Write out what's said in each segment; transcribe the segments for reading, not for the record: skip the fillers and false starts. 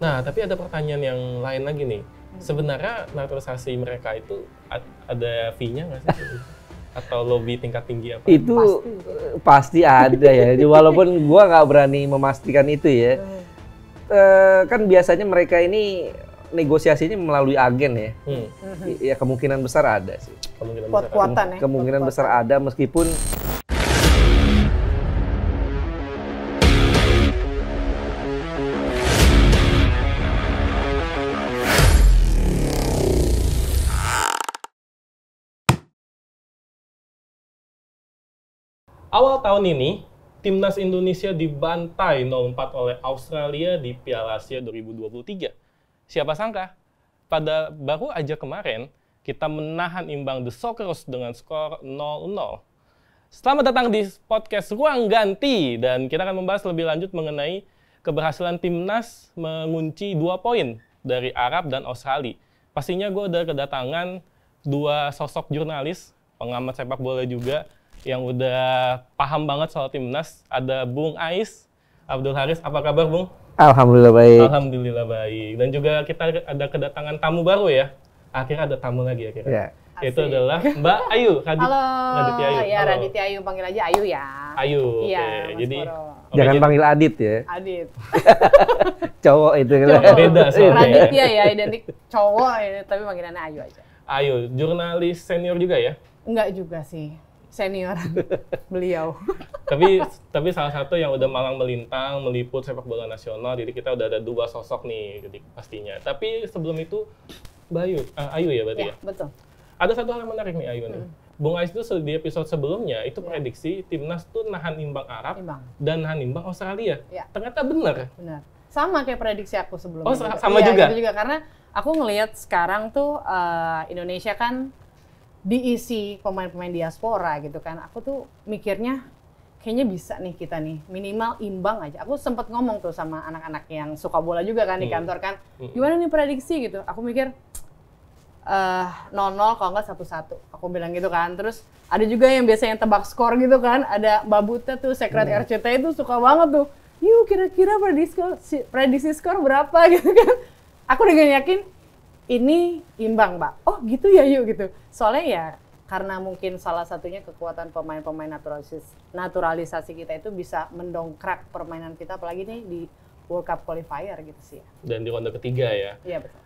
Nah, tapi ada pertanyaan yang lain lagi nih. Sebenarnya naturalisasi mereka itu ada fee-nya nggak sih? Atau lobby tingkat tinggi apa? Itu pasti ada ya. Walaupun gua nggak berani memastikan itu ya. Kan biasanya mereka ini negosiasinya melalui agen ya. Ya kemungkinan besar ada sih. Kemungkinan besar ada meskipun awal tahun ini, Timnas Indonesia dibantai 0-4 oleh Australia di Piala Asia 2023. Siapa sangka, pada baru aja kemarin, kita menahan imbang The Socceroos dengan skor 0-0. Selamat datang di podcast Ruang Ganti, dan kita akan membahas lebih lanjut mengenai keberhasilan Timnas mengunci 2 poin dari Arab dan Australia. Pastinya gue udah kedatangan 2 sosok jurnalis, pengamat sepak bola juga, yang udah paham banget soal Timnas. Ada Bung Ais Abdul Haris. Apa kabar, Bung? Alhamdulillah baik. Alhamdulillah baik. Dan juga kita ada kedatangan tamu baru ya. Akhirnya ada tamu lagi ya kira. Ya. Itu adalah Mbak Ayu. Halo. Raditya Ayu. Ya, Raditya Ayu, panggil aja Ayu ya. Ayu. Iya, Oke. Jadi jangan panggil Adit ya. Adit. Cowok itu kan. Beda soalnya. Raditya ya, identik cowok ya, tapi panggilannya Ayu aja. Ayu, jurnalis senior juga ya? Enggak juga sih. Senior beliau. tapi salah satu yang udah malang melintang meliput sepak bola nasional, jadi kita udah ada 2 sosok nih jadi pastinya. Tapi sebelum itu Ayu ya berarti ya? Betul. Ada satu hal yang menarik nih Ayu nih. Bung Ais itu di episode sebelumnya itu prediksi Timnas tuh nahan imbang Arab dan nahan imbang Australia. Ternyata benar. Benar. Sama kayak prediksi aku sebelumnya. Oh, sama juga? Gitu juga, karena aku ngelihat sekarang tuh Indonesia kan diisi pemain-pemain diaspora gitu kan. Aku tuh mikirnya kayaknya bisa nih kita nih minimal imbang aja. Aku sempat ngomong tuh sama anak-anak yang suka bola juga kan di kantor kan. Gimana nih prediksi gitu. Aku mikir 0-0 kalau nggak 1-1. Aku bilang gitu kan. Terus ada juga yang biasanya tebak skor gitu kan. Ada Mbak Buta tuh, sekret RCTI itu suka banget tuh. Yuk kira-kira prediksi skor berapa gitu kan. Aku dengan yakin ini imbang, Mbak. Oh gitu ya, yuk gitu. Soalnya ya karena mungkin salah satunya kekuatan pemain-pemain naturalisasi kita itu bisa mendongkrak permainan kita, apalagi nih di World Cup Qualifier gitu sih ya. Dan di ronde ketiga ya? Iya betul.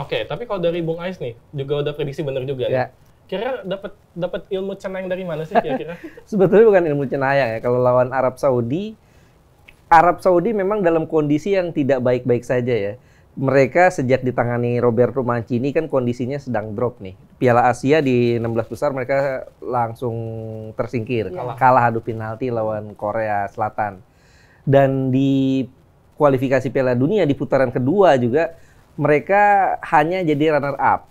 Oke, tapi kalau dari Bung Ais nih, juga udah prediksi bener juga nih. Kira dapat ilmu cenayang dari mana sih kira-kira? Sebetulnya bukan ilmu cenayang ya. Kalau lawan Arab Saudi memang dalam kondisi yang tidak baik-baik saja ya. Mereka sejak ditangani Roberto Mancini kan kondisinya sedang drop nih. Piala Asia di 16 besar mereka langsung tersingkir. Kalah adu penalti lawan Korea Selatan. Dan di kualifikasi Piala Dunia di putaran kedua juga mereka hanya jadi runner up.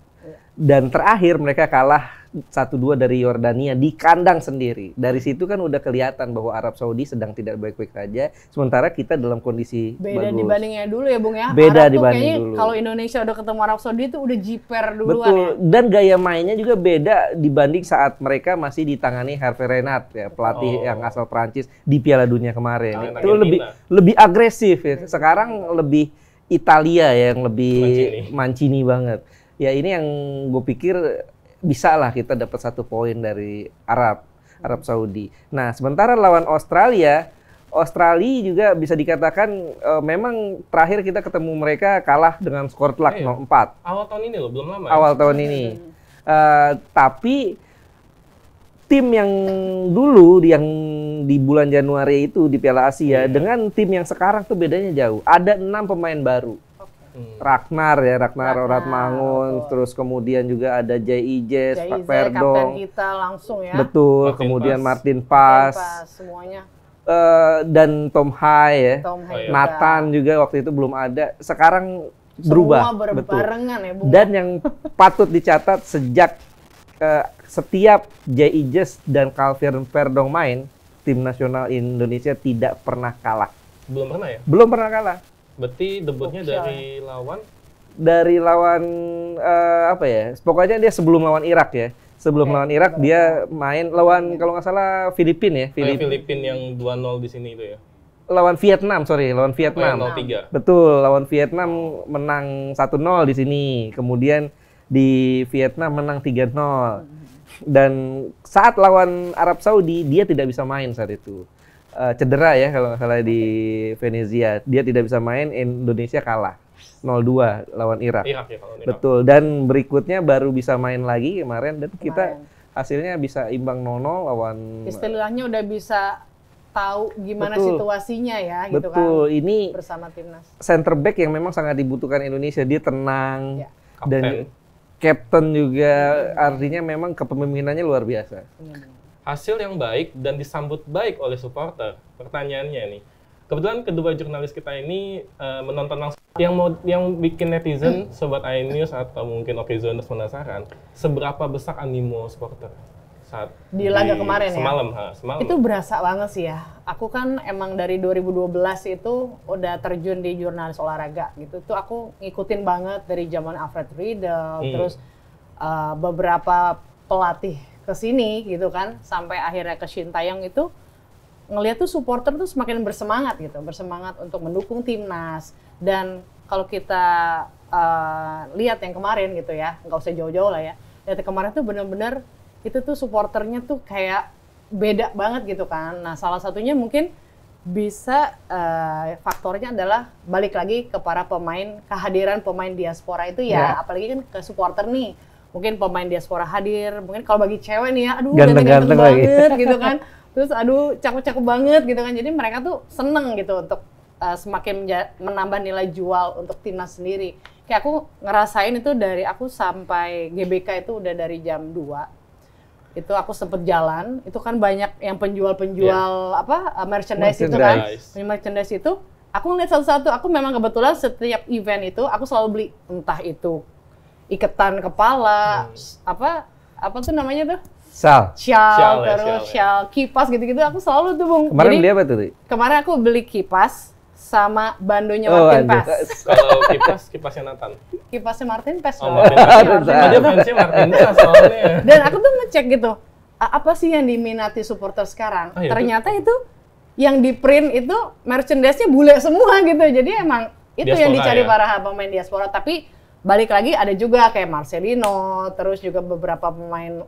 Dan terakhir mereka kalah 1-2 dari Yordania di kandang sendiri. Dari situ kan udah kelihatan bahwa Arab Saudi sedang tidak baik-baik saja, sementara kita dalam kondisi beda bagus. Dibandingnya dulu ya Bung ya. Beda Arab dibanding kayaknya dulu. kalau Indonesia udah ketemu Arab Saudi itu udah jiper duluan. Betul. Ya. Dan gaya mainnya juga beda dibanding saat mereka masih ditangani Hervé Renard ya, pelatih yang asal Prancis di Piala Dunia kemarin. Itu lebih agresif ya. Sekarang lebih Italia yang lebih Mancini banget. Ya ini yang gue pikir bisa lah kita dapat 1 poin dari Arab Saudi. Nah, sementara lawan Australia juga bisa dikatakan memang terakhir kita ketemu mereka kalah dengan skor telak 0-4. Awal tahun ini loh, belum lama. Awal tahun ini. Tapi tim yang dulu yang di bulan Januari itu di Piala Asia dengan tim yang sekarang tuh bedanya jauh. Ada 6 pemain baru. Ragnar Ratmangun, terus kemudian juga ada Jay Ijes, Pak Perdong, kapten kita langsung ya. Betul, kemudian Martin Pas, semuanya. Dan Tom Hai ya, Nathan juga waktu itu belum ada. Sekarang berubah, semua berbarengan ya, Bung. Dan yang patut dicatat sejak setiap Jay Ijes dan Calvin Perdong main, tim nasional Indonesia tidak pernah kalah. Belum pernah ya? Belum pernah kalah. Berarti debutnya dari lawan apa ya? Pokoknya dia sebelum lawan Irak ya. Sebelum lawan Irak dia main lawan kalau nggak salah Filipina ya. Filipina yang 2-0 di sini itu ya. lawan Vietnam, lawan Oh, Vietnam. yang 0-3. Betul, lawan Vietnam menang 1-0 di sini. Kemudian di Vietnam menang 3-0. Dan saat lawan Arab Saudi, dia tidak bisa main saat itu. Cedera ya kalau nggak salah di Venezia. Dia tidak bisa main, Indonesia kalah 0-2 lawan Irak. Irak ya kalau Irak. Betul, dan berikutnya baru bisa main lagi kemarin dan kita Kemarin. hasilnya bisa imbang 0-0 lawan Istilahnya udah bisa tahu gimana Betul. situasinya ya gitu Betul, kan ini bersama timnas. center back yang memang sangat dibutuhkan Indonesia. Dia tenang Ya. dan captain juga, artinya memang kepemimpinannya luar biasa. Benar-benar. Hasil yang baik dan disambut baik oleh supporter. Pertanyaannya nih, kebetulan kedua jurnalis kita ini menonton langsung. Yang bikin netizen, sobat iNews atau mungkin Okizoners penasaran, seberapa besar animo supporter saat Di laga kemarin ya? Semalam. Itu berasa banget sih ya. Aku kan emang dari 2012 itu udah terjun di jurnalis olahraga gitu. Tuh aku ngikutin banget dari zaman Alfred Riedel, terus beberapa pelatih kesini gitu kan, sampai akhirnya ke Sintayong itu ngelihat tuh supporter tuh semakin bersemangat gitu, bersemangat untuk mendukung timnas. Dan kalau kita lihat yang kemarin gitu ya, nggak usah jauh-jauh lah ya. Lihat yang kemarin tuh bener-bener itu tuh supporternya tuh kayak beda banget gitu kan. Nah salah satunya mungkin bisa faktornya adalah balik lagi ke para pemain, kehadiran pemain diaspora itu ya. Apalagi kan ke supporter nih. Mungkin pemain diaspora hadir, mungkin kalau bagi cewek nih ya, aduh ganteng-ganteng banget gitu kan. Terus aduh cakep-cakep banget gitu kan. Jadi mereka tuh seneng gitu untuk semakin menambah nilai jual untuk timnas sendiri. Kayak aku ngerasain itu dari aku sampai GBK itu udah dari jam 2. Itu aku sempet jalan, itu kan banyak yang penjual-penjual merchandise itu kan. Merchandise itu aku ngeliat satu-satu, aku memang kebetulan setiap event itu aku selalu beli, entah itu iketan kepala, apa tuh namanya tuh? Shawl, terus shawl, kipas gitu-gitu aku selalu tuh Bung. Kemarin Jadi, beli apa tuh? Kemarin aku beli kipas sama bandonya Martin Pass. Kalau kipasnya Nathan. Kipasnya Martin Pass. Oh, Martin Pass. Dia fansnya Martin Pass soalnya. Dan aku tuh ngecek gitu, apa sih yang diminati supporter sekarang? Iya, Ternyata itu yang di print itu merchandise-nya bule semua gitu. Jadi emang itu diaspora, yang dicari ya? para pemain diaspora. Tapi balik lagi ada juga kayak Marcelino, terus juga beberapa pemain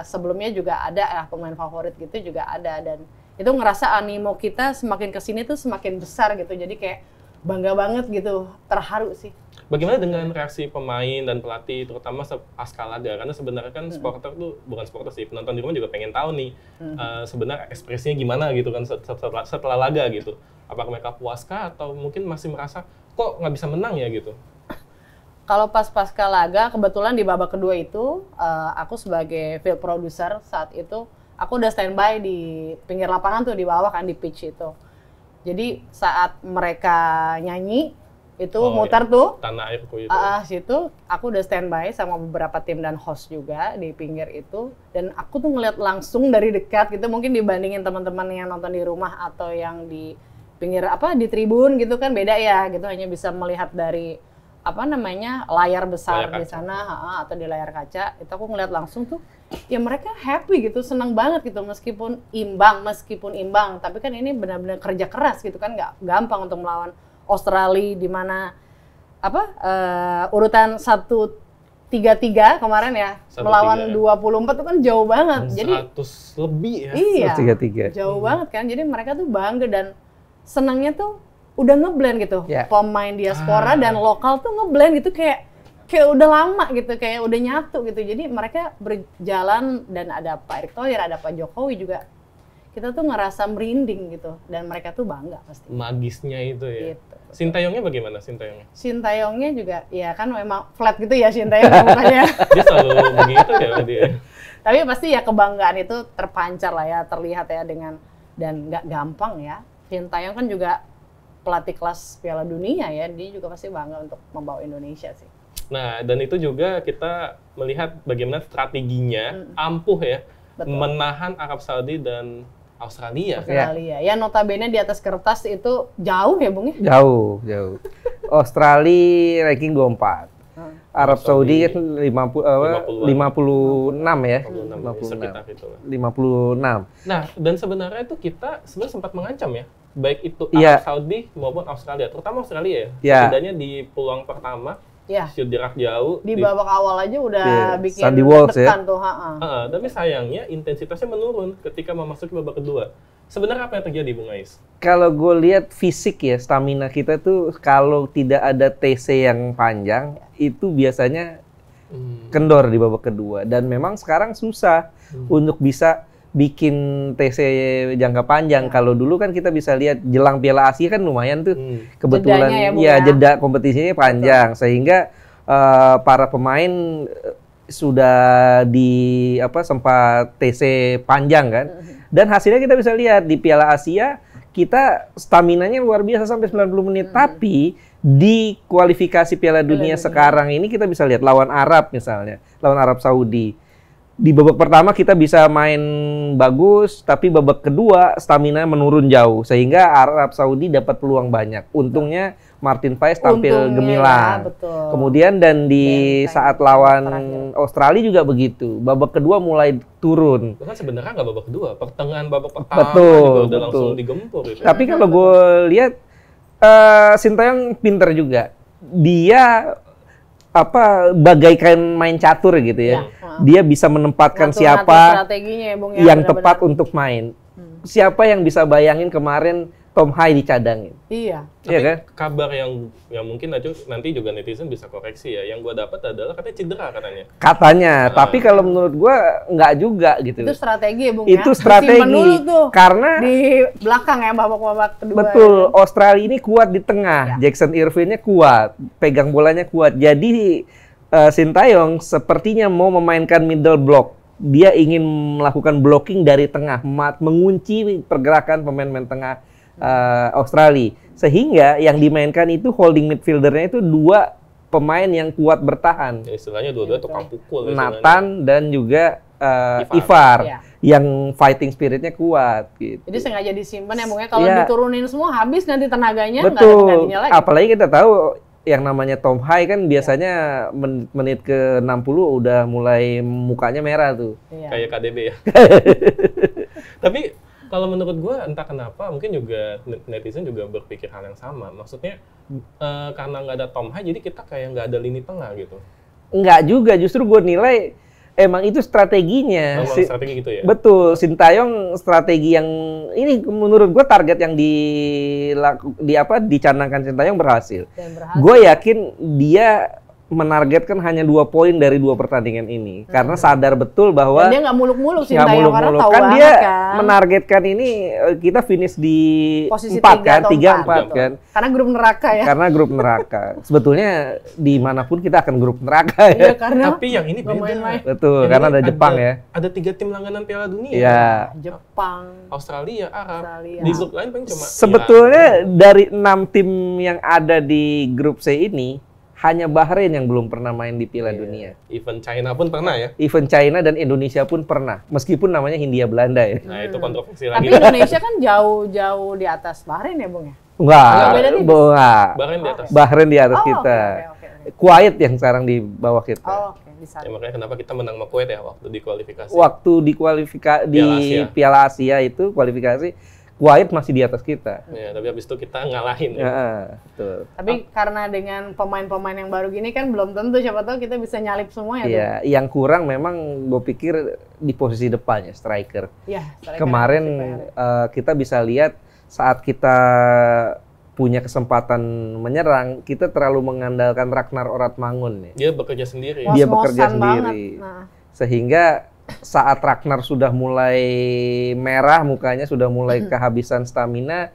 sebelumnya juga ada, pemain favorit gitu juga ada. Dan itu ngerasa animo kita semakin kesini tuh semakin besar gitu. Jadi kayak bangga banget gitu, terharu sih. Bagaimana dengan reaksi pemain dan pelatih, terutama pasca laga? Karena sebenarnya kan supporter tuh, bukan supporter sih, penonton di rumah juga pengen tahu nih, sebenarnya ekspresinya gimana gitu kan setelah laga gitu. Apakah mereka puaskah atau mungkin masih merasa, kok nggak bisa menang ya gitu? Kalau pas pasca laga, kebetulan di babak kedua itu, aku sebagai field producer saat itu, aku udah standby di pinggir lapangan tuh, di bawah kan, di pitch itu. Jadi saat mereka nyanyi, itu muter tuh, Tanah Airku itu. situ aku udah standby sama beberapa tim dan host juga di pinggir itu. Dan aku tuh ngeliat langsung dari dekat gitu, mungkin dibandingin teman-teman yang nonton di rumah atau yang di pinggir di tribun gitu kan beda ya gitu, hanya bisa melihat dari layar besar di sana atau di layar kaca. Itu aku ngeliat langsung tuh ya mereka happy gitu, senang banget gitu meskipun imbang, tapi kan ini benar-benar kerja keras gitu kan, nggak gampang untuk melawan Australia di mana urutan 1-3-3 kemarin ya, 1-3 melawan ya. 24 itu kan jauh banget. Jadi 100 lebih ya. iya, 3-3. jauh banget kan. Jadi mereka tuh bangga dan senangnya tuh udah ngeblend gitu. Pemain diaspora dan lokal tuh ngeblend gitu, kayak udah lama gitu, kayak udah nyatu gitu. Jadi mereka berjalan dan ada Pak Erick Thohir, ada Pak Jokowi juga. Kita tuh ngerasa merinding gitu dan mereka tuh bangga pasti. Magisnya itu ya. Gitu. Sintayongnya bagaimana Sintayongnya? Sintayongnya juga ya kan memang flat gitu ya Sintayong mukanya. Dia selalu begitu ya dia. Tapi pasti ya kebanggaan itu terpancar lah ya, terlihat ya dengan, dan nggak gampang ya. Sintayong kan juga pelatih kelas Piala Dunia ya, dia juga pasti bangga untuk membawa Indonesia sih. Nah, dan itu juga kita melihat bagaimana strateginya ampuh ya, menahan Arab Saudi dan Australia. Ya notabene di atas kertas itu jauh ya Bung ya? Jauh. Australia ranking 24. Arab Saudi kan 56 ya. 56. 56. Sekitar itulah. 56. Nah, dan sebenarnya itu kita sempat mengancam ya. baik itu Iya. Arab Saudi maupun Australia, terutama Australia ya. Iya. Setidaknya di peluang pertama, Ya, shoot jarak jauh. di babak awal aja udah Iya, bikin Sandy Walsh ya. tekan tuh. Tapi sayangnya intensitasnya menurun ketika memasuki babak kedua. Sebenarnya apa yang terjadi, Bung Ais? Kalau gue lihat fisik ya, stamina kita tuh kalau tidak ada TC yang panjang, itu biasanya kendor di babak kedua. Dan memang sekarang susah untuk bisa bikin TC jangka panjang. Kalau dulu kan kita bisa lihat jelang Piala Asia kan lumayan tuh. Kebetulan Jedanya ya, Bung, ya ya. jeda kompetisinya panjang sehingga para pemain sudah sempat TC panjang kan. Dan hasilnya kita bisa lihat di Piala Asia kita staminanya luar biasa sampai 90 menit. Tapi di kualifikasi Piala Dunia sekarang ini kita bisa lihat lawan Arab misalnya, lawan Arab Saudi. Di babak pertama kita bisa main bagus, tapi babak kedua stamina menurun jauh sehingga Arab Saudi dapat peluang banyak. Untungnya Martin Paes tampil gemilang. Ya, betul. Kemudian dan di Benteng saat lawan terakhir. Australia juga begitu. Babak kedua mulai turun. Bahkan sebenarnya nggak babak kedua, pertengahan babak pertama Betul, juga udah langsung betul. digempur itu. Tapi kalau gue lihat Sintayong pinter juga. Dia bagaikan main catur gitu ya. Dia bisa menempatkan Ngatur-ngatur siapa strateginya ya, Bung, ya, yang benar-benar. tepat untuk main. Siapa yang bisa bayangin kemarin Tom Hai dicadangin? Iya. Tapi Iya kan? kabar yang mungkin nanti juga netizen bisa koreksi ya. Yang gua dapat adalah katanya cedera katanya. Katanya, tapi kalau menurut gua nggak juga gitu. Itu strategi ya, Bung, Itu ya. strategi. Disimpan dulu tuh. Karena Di belakang ya, babak-babak kedua. betul, ya. Australia ini kuat di tengah. Jackson Irvine-nya kuat, pegang bolanya kuat. Jadi Sintayong sepertinya mau memainkan middle block. Dia ingin melakukan blocking dari tengah, mengunci pergerakan pemain-pemain tengah Australia. Sehingga yang dimainkan itu holding midfielder-nya itu dua pemain yang kuat bertahan. Ya, istilahnya dua-dua tukang pukul. istilahnya. Nathan dan juga Ivar. Ivar Iya. yang fighting spiritnya kuat gitu. Jadi sengaja disimpan ya, Bung, ya. Kalau Iya. diturunin semua habis nanti tenaganya nggak ada Betul. penggantinya lagi. Apalagi kita tahu yang namanya Tom Hai kan biasanya menit ke 60 udah mulai mukanya merah tuh. Iya. Kayak KDB ya. Tapi kalau menurut gue entah kenapa mungkin juga netizen juga berpikir hal yang sama. Maksudnya karena nggak ada Tom Hai jadi kita kayak nggak ada lini tengah gitu. Enggak juga, justru gue nilai emang itu strateginya. Memang strategi gitu ya. Betul, Sintayong strategi yang ini menurut gue target yang dicanangkan Sintayong berhasil. Dan berhasil. Gue yakin dia menargetkan hanya 2 poin dari 2 pertandingan ini karena sadar betul bahwa Dan dia nggak muluk-muluk sih, nggak Sintayong, karena muluk-muluk. tahu Kan banget dia kan. menargetkan ini kita finish di Posisi 4 3 kan, atau 3-4 betul. kan. Karena grup neraka ya. Karena grup neraka. Sebetulnya dimanapun kita akan grup neraka Iya, ya. karena Tapi yang ini nggak beda. main-main. Betul, Ini karena ada Jepang ya. Ada 3 tim langganan Piala Dunia. Iya. Jepang. Australia, Arab. Australia. Di grup lain paling cuma Sebetulnya dari 6 tim yang ada di grup C ini hanya Bahrain yang belum pernah main di Piala Dunia. Even China pun pernah ya. Even China dan Indonesia pun pernah, meskipun namanya Hindia Belanda ya. Nah, itu kontroversi Tapi lagi. Indonesia kan jauh-jauh di atas Bahrain ya, Bung, ya? Enggak, beda tipis. enggak. Bahrain di atas. Bahrain di atas Oh, kita. oke. Kuwait yang sekarang di bawah kita. Oh, oke, di sana. Ya, makanya kenapa kita menang sama Kuwait ya waktu di kualifikasi. Waktu di di Piala Asia itu kualifikasi, Kuwait masih di atas kita. Ya, tapi habis itu kita ngalahin. Ya. Ya, betul. Tapi karena dengan pemain-pemain yang baru gini kan belum tentu, siapa tahu kita bisa nyalip semua ya. Iya, yang kurang memang gue pikir di posisi depannya striker. Iya, striker Kemarin super. kita bisa lihat saat kita punya kesempatan menyerang, kita terlalu mengandalkan Ragnar Oratmangun ya. Dia bekerja sendiri. Dia Ngos-ngosan bekerja banget. sendiri. Nah, Sehingga saat Ragnar sudah mulai merah mukanya, sudah mulai kehabisan stamina,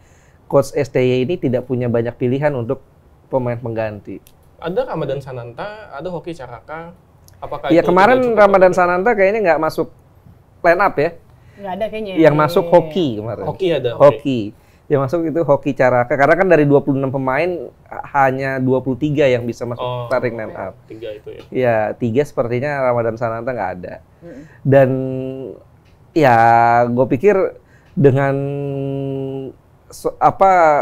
Coach STY ini tidak punya banyak pilihan untuk pemain pengganti. Ada Ramadan Sananta, ada Hoki Caraka. Apakah Ya itu kemarin tidak cukup? Ramadan Sananta kayaknya nggak masuk line up ya. nggak ada kayaknya. Yang masuk Hoki kemarin. Hoki ada. Hoki. Yang masuk itu Hoki Caraka. Karena kan dari 26 pemain hanya 23 yang bisa masuk starting line up. 3 itu ya. Ya 3 sepertinya Ramadan Sananta nggak ada. Dan ya gue pikir dengan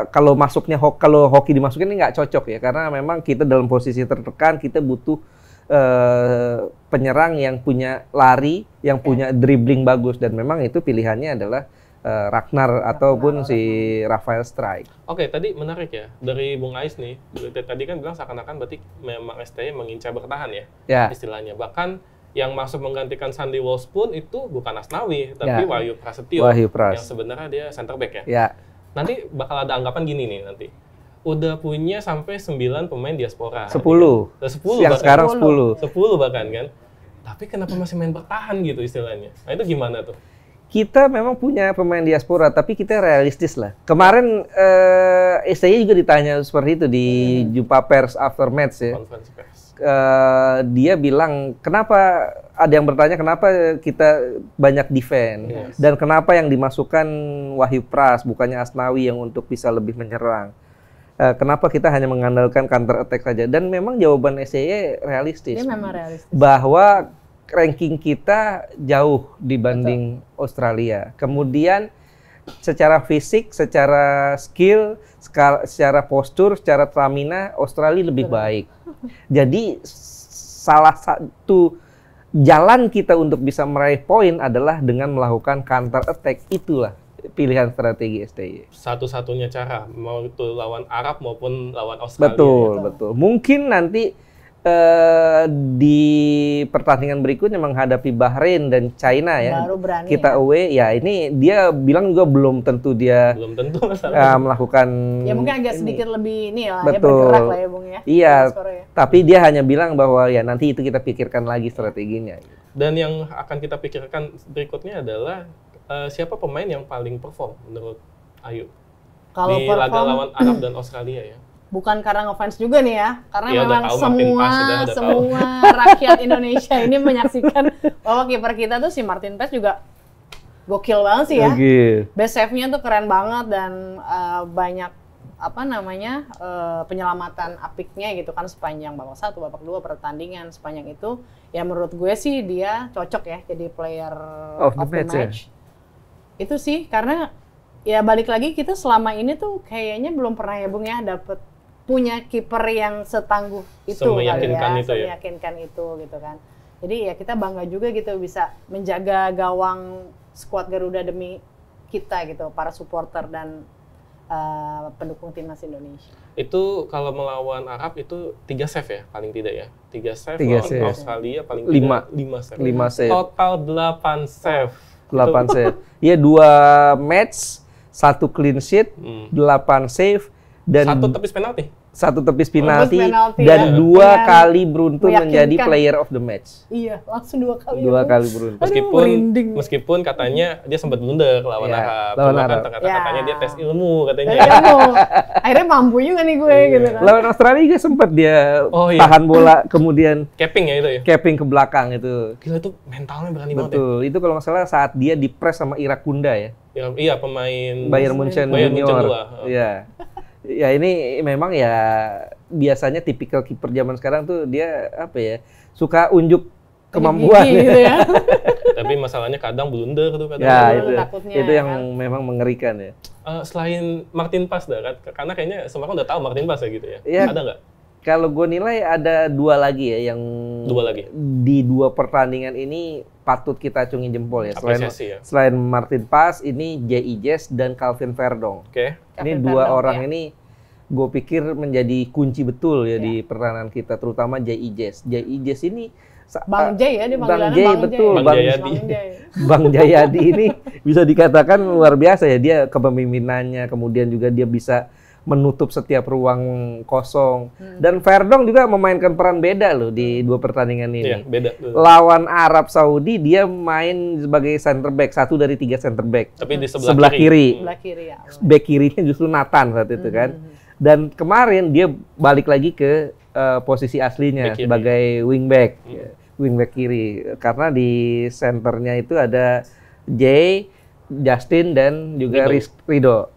kalau masuknya kalau Hoki dimasukin ini nggak cocok ya, karena memang kita dalam posisi tertekan, kita butuh penyerang yang punya lari, yang punya dribbling bagus, dan memang itu pilihannya adalah Ragnar ataupun si Rafael Strike. Oke, tadi menarik ya. Dari Bung Ais nih, tadi kan bilang seakan-akan berarti memang STY mengincar bertahan ya, istilahnya. Bahkan yang masuk menggantikan Sandy Walsh pun itu bukan Asnawi, tapi Wahyu Prasetyo. Yang sebenarnya dia center back ya. Nanti bakal ada anggapan gini nih nanti. Udah punya sampai 9 pemain diaspora. 10. Kan? 10 yang bahkan. sekarang 10. 10 bahkan kan. Tapi kenapa masih main bertahan gitu istilahnya? Nah itu gimana tuh? Kita memang punya pemain diaspora, tapi kita realistis lah. Kemarin STY juga ditanya seperti itu di jumpa pers after match ya. Conference pers. Dia bilang, kenapa ada yang bertanya kenapa kita banyak defense dan kenapa yang dimasukkan Wahyu Pras bukannya Asnawi yang untuk bisa lebih menyerang. Kenapa kita hanya mengandalkan counter attack saja? Dan memang jawaban STY realistis. Dia memang realistis. Bahwa ranking kita jauh dibanding Australia. Kemudian secara fisik, secara skill, secara postur, secara stamina, Australia lebih baik. Jadi salah satu jalan kita untuk bisa meraih poin adalah dengan melakukan counter attack. Itulah pilihan strategi STY. Satu-satunya cara, mau itu lawan Arab maupun lawan Australia. Betul. Mungkin nanti di pertandingan berikutnya menghadapi Bahrain dan China ya, baru berani kita away ya. Ini dia bilang juga belum tentu melakukan ya mungkin agak sedikit lebih ini lah ya, bergerak lah ya Bung ya. Iya, tapi dia hanya bilang bahwa ya nanti itu kita pikirkan lagi strateginya. Dan yang akan kita pikirkan berikutnya adalah siapa pemain yang paling perform menurut Ayu kalau di laga lawan Arab dan Australia ya? Bukan karena ngefans juga nih ya, karena ya, memang semua rakyat Indonesia ini menyaksikan bahwa kiper kita tuh si Martin Paes juga gokil banget sih ya. Best save-nya tuh keren banget dan banyak penyelamatan apiknya gitu kan sepanjang babak 1, babak 2 pertandingan sepanjang itu. Ya menurut gue sih dia cocok ya jadi player of the match. Ya? Itu sih karena ya balik lagi kita selama ini tuh kayaknya belum pernah ya Bung ya dapet punya kiper yang setangguh itu meyakinkan itu gitu kan. Jadi ya kita bangga juga gitu bisa menjaga gawang skuad Garuda demi kita gitu, para supporter dan pendukung timnas Indonesia. Itu kalau melawan Arab itu 3 save ya paling tidak ya. 3 save lawan Australia paling tidak 5 save. 5 save. Total 8 save. 8 save. Iya 2 match, 1 clean sheet, 8 save dan 1 tepis penalti dan 2 kali beruntun menjadi player of the match. Iya, langsung 2 kali. 2 kali beruntun. Meskipun katanya dia sempat blunder lawan Arab. Katanya dia tes ilmu katanya. Akhirnya mampu juga nih gue gitu kan. Lawan Australia juga sempat dia tahan bola kemudian capping ya itu ya. Capping ke belakang itu. Gila itu mentalnya berani banget. Betul. Itu kalau nggak salah saat dia di-press sama Irakunda ya. Iya, pemain Bayern Munchen Junior. Iya. Ya ini memang ya biasanya tipikal kiper zaman sekarang tuh dia suka unjuk kemampuan gitu ya. Tapi masalahnya kadang blunder tuh kadang. Ya itu yang memang mengerikan ya. Selain Martin Paes karena kayaknya semua orang udah tahu Martin Paes ya gitu ya. Ada nggak? Kalau gue nilai ada 2 lagi ya yang di 2 pertandingan ini patut kita acungi jempol ya. Selain Martin Paes ini J.I. Jess dan Calvin Verdong. Ini 2 orang ini gue pikir menjadi kunci betul ya di pertahanan kita, terutama J.I. Jess. J.I. Jess ini Bang Jay ya, dia Bang Jay betul. Bang Jayadi. Bang Jayadi ini bisa dikatakan luar biasa ya, dia kepemimpinannya, kemudian juga dia bisa menutup setiap ruang kosong. Dan Verdong juga memainkan peran beda loh di 2 pertandingan ini. Iya, beda. Lawan Arab Saudi dia main sebagai center back, 1 dari 3 center back. Tapi di sebelah kiri. Ya. Back kirinya justru Nathan saat itu kan. Dan kemarin dia balik lagi ke posisi aslinya sebagai wingback. Wingback kiri. Karena di centernya itu ada Jay, Justin dan juga Rido.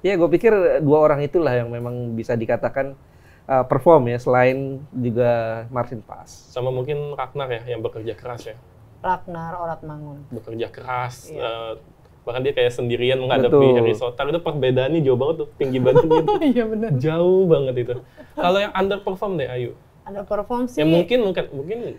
Ya, gue pikir 2 orang itulah yang memang bisa dikatakan perform ya, selain juga Martin Paes. Sama mungkin Ragnar ya, yang bekerja keras ya. Ragnar Oratmangun. Bekerja keras, bahkan dia kayak sendirian menghadapi Harry Sotar. Itu perbedaannya jauh banget tuh, tinggi badannya itu. Iya benar. Jauh banget itu. Kalau yang underperform deh Ayu? Underperform sih. Ya mungkin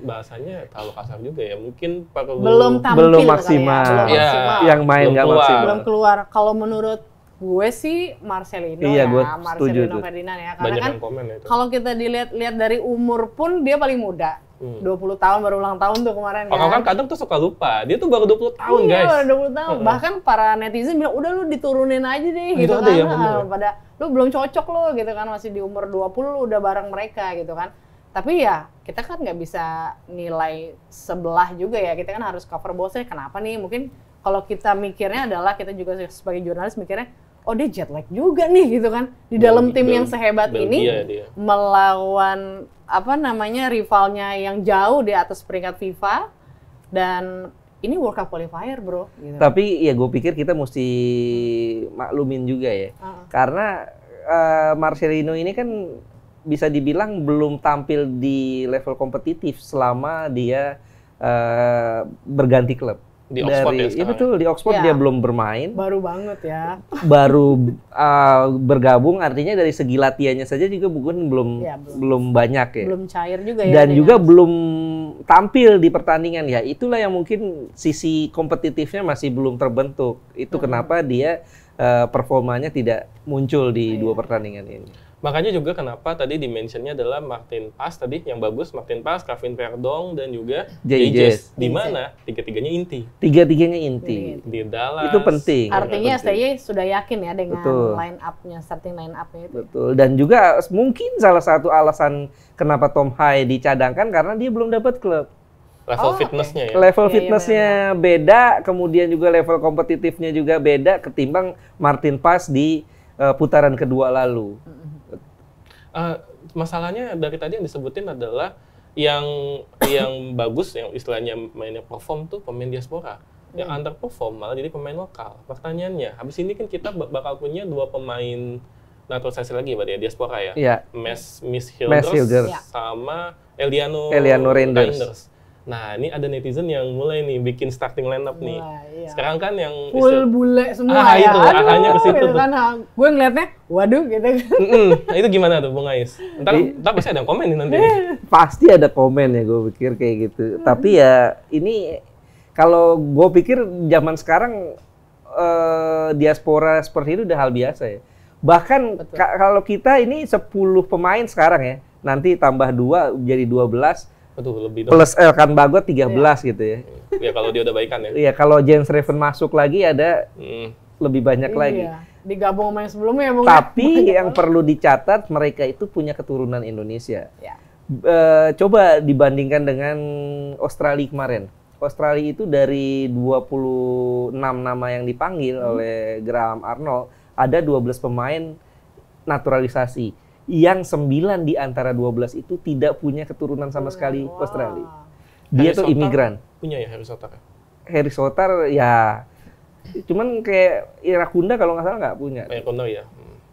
bahasanya terlalu kasar juga ya. Mungkin belum tampil belum kali maksimal. ya, belum Ya, maksimal. Yang main Belum nggak keluar. maksimal. Belum keluar. Kalau menurut gue sih Marcelino Iya, gue ya, setuju Marcelino tuh. Ferdinand ya. Karena banyak kan yang komen ya itu. kalau kita dilihat dari umur pun dia paling muda. 20 tahun baru ulang tahun tuh kemarin kan. Orang kan kadang tuh suka lupa. Dia tuh baru 20 tahun, Iya, guys. baru 20 tahun. Bahkan para netizen bilang, udah lu diturunin aja deh, gitu Itu kan. ada ya, bener ya? Pada, lu belum cocok lo, gitu kan. Masih di umur 20, lu udah bareng mereka, gitu kan. Tapi ya, kita kan nggak bisa nilai sebelah juga ya. Kita kan harus cover both-nya. Kenapa nih? Mungkin kalau kita mikirnya adalah, kita juga sebagai jurnalis mikirnya, oh dia jet lag juga nih, gitu kan. Di dalam tim yang sehebat ini, dia. melawan rivalnya yang jauh di atas peringkat FIFA, dan ini World Cup qualifier bro. Gitu. Tapi ya gue pikir kita mesti maklumin juga ya, karena Marcelino ini kan bisa dibilang belum tampil di level kompetitif selama dia berganti klub. Di Oxford ya Iya sekarang. betul, di Oxford Ya. dia belum bermain. Baru banget ya. Baru bergabung, artinya dari segi latihannya saja juga bukan Ya, belum banyak ya. Belum cair juga ya. Dan dengan- juga belum tampil di pertandingan ya. Itulah yang mungkin sisi kompetitifnya masih belum terbentuk. Itu kenapa dia performanya tidak muncul di dua pertandingan ini. Makanya juga kenapa tadi dimensionnya adalah Martin Paes tadi yang bagus, Martin Paes, Kevin Verdonk, dan juga Jay-Jess. Di mana tiga-tiganya inti. Tiga-tiganya inti. Di Dallas. Itu penting. Artinya Penting. STY sudah yakin ya dengan Betul. line up-nya, starting line up-nya itu. Betul. Dan juga mungkin salah satu alasan kenapa Tom Hai dicadangkan karena dia belum dapat klub. Level Oh, fitnessnya ya. Level Iya, fitnessnya beda, kemudian juga level kompetitifnya juga beda ketimbang Martin Paes di putaran kedua lalu. Masalahnya dari tadi yang disebutin adalah yang bagus, yang istilahnya mainnya perform tuh pemain diaspora. Yang underperform malah jadi pemain lokal. Pertanyaannya, habis ini kan kita bakal punya dua pemain naturalisasi lagi berarti ya, diaspora ya? Iya. Miss Hilders Hilders. sama Eliano Reinders. Nah, ini ada netizen yang mulai nih bikin starting lineup nih. Iya. Sekarang kan yang Full bule semua ya. itu, arahnya ke situ gitu tuh. kan. Gue ngeliatnya, waduh gitu kan. Nah, itu gimana tuh Bung Ais? Ntar pasti ada yang komen nih nanti. Pasti ada komen ya, gue pikir kayak gitu. Tapi ya ini kalau gue pikir zaman sekarang diaspora seperti itu udah hal biasa ya. Bahkan kalau kita ini 10 pemain sekarang ya, nanti tambah 2 jadi 12. Betul, lebih dong. Plus Elkan Bagot 13 gitu ya. Ya kalau dia udah baikan ya. Iya, kalau James Raven masuk lagi ada lebih banyak lagi. Iya. Digabung sama yang sebelumnya ya Bung. Tapi yang perlu dicatat, mereka itu punya keturunan Indonesia. Ya. Coba dibandingkan dengan Australia kemarin. Australia itu dari 26 nama yang dipanggil oleh Graham Arnold, ada 12 pemain naturalisasi. Yang 9 di antara 12 itu tidak punya keturunan sama sekali Australia. Dia tuh imigran. Punya ya Harry Sotar? Harry Sotar ya, cuman kayak Irakunda kalau nggak salah nggak punya. Kono ya.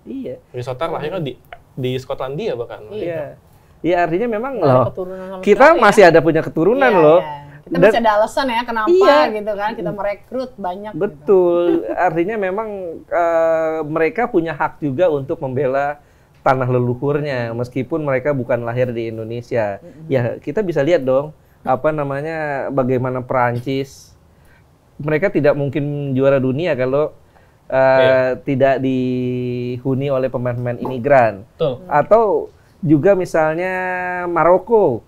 Iya. Harry Sotar lahirnya di Skotlandia bahkan. Iya. Ya artinya memang Ada loh. keturunan sama Kita sekali masih ada punya keturunan Iya, loh. iya. Kita Dan- masih ada alasan ya kenapa Iya. gitu kan kita merekrut banyak. Gitu. Betul. Artinya memang mereka punya hak juga untuk membela tanah leluhurnya meskipun mereka bukan lahir di Indonesia. Ya kita bisa lihat dong bagaimana Perancis, mereka tidak mungkin juara dunia kalau tidak dihuni oleh pemain-pemain imigran. Betul. Atau juga misalnya Maroko,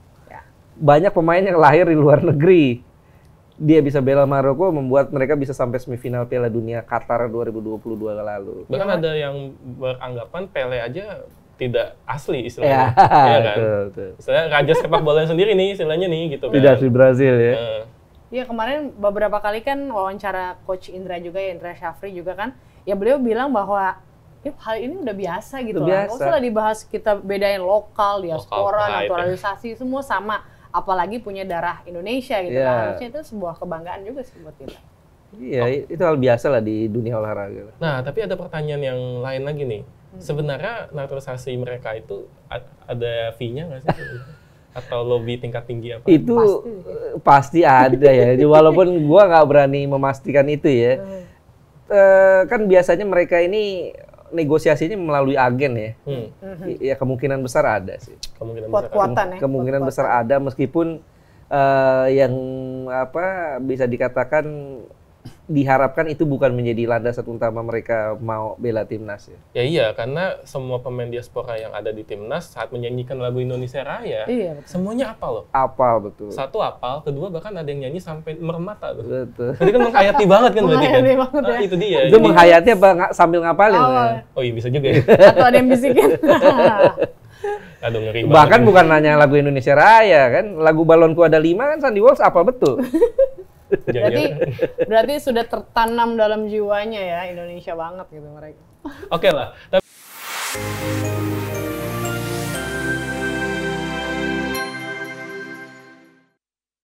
banyak pemain yang lahir di luar negeri. Dia bisa bela Maroko, membuat mereka bisa sampai semifinal Piala Dunia Qatar 2022 lalu. Bahkan ada yang beranggapan Pele aja tidak asli Ya, istilahnya. Iya kan? betul. Istilahnya raja sepak bola sendiri nih istilahnya nih gitu kan. Tidak asli Brazil ya. Iya kemarin beberapa kali kan wawancara Coach Indra juga ya, Indra Syafri juga kan, ya beliau bilang bahwa ya, hal ini udah biasa gitu Udah lah. biasa. Nggak usah lah dibahas kita bedain lokal, diaspora, pride, naturalisasi, semua sama. Apalagi punya darah Indonesia gitu Iya. kan. Harusnya itu sebuah kebanggaan juga sih buat kita. Iya, itu hal biasa lah di dunia olahraga. Nah, tapi ada pertanyaan yang lain lagi nih. Sebenarnya naturalisasi mereka itu ada fee-nya nggak sih? Atau lobby tingkat tinggi apa? Itu pasti ada ya. Walaupun gua nggak berani memastikan itu ya. Kan biasanya mereka ini negosiasinya melalui agen ya. Ya kemungkinan besar ada sih. Kemungkinan besar. Kuat-kuatan ya. Kemungkinan besar ada meskipun yang apa bisa dikatakan diharapkan itu bukan menjadi landasan utama mereka mau bela timnas ya. Ya iya, karena semua pemain diaspora yang ada di timnas saat menyanyikan lagu Indonesia Raya, Iya, betul. semuanya apal loh. Apal betul. Satu apal, kedua bahkan ada yang nyanyi sampai mermata tuh. Betul. Jadi kan menghayati banget kan berarti kan? Menghayati banget ya. Itu dia. Itu Jadi- menghayati apa sambil ngapalin? Awal. Ya? Oh iya bisa juga ya. Atau ada yang bisikin. Aduh ngeri Bahkan banget. bukan hanya lagu Indonesia Raya kan, lagu Balonku Ada 5 kan Sandy Walsh apal betul. Berarti sudah tertanam dalam jiwanya ya, Indonesia banget gitu mereka. Oke lah. Tapi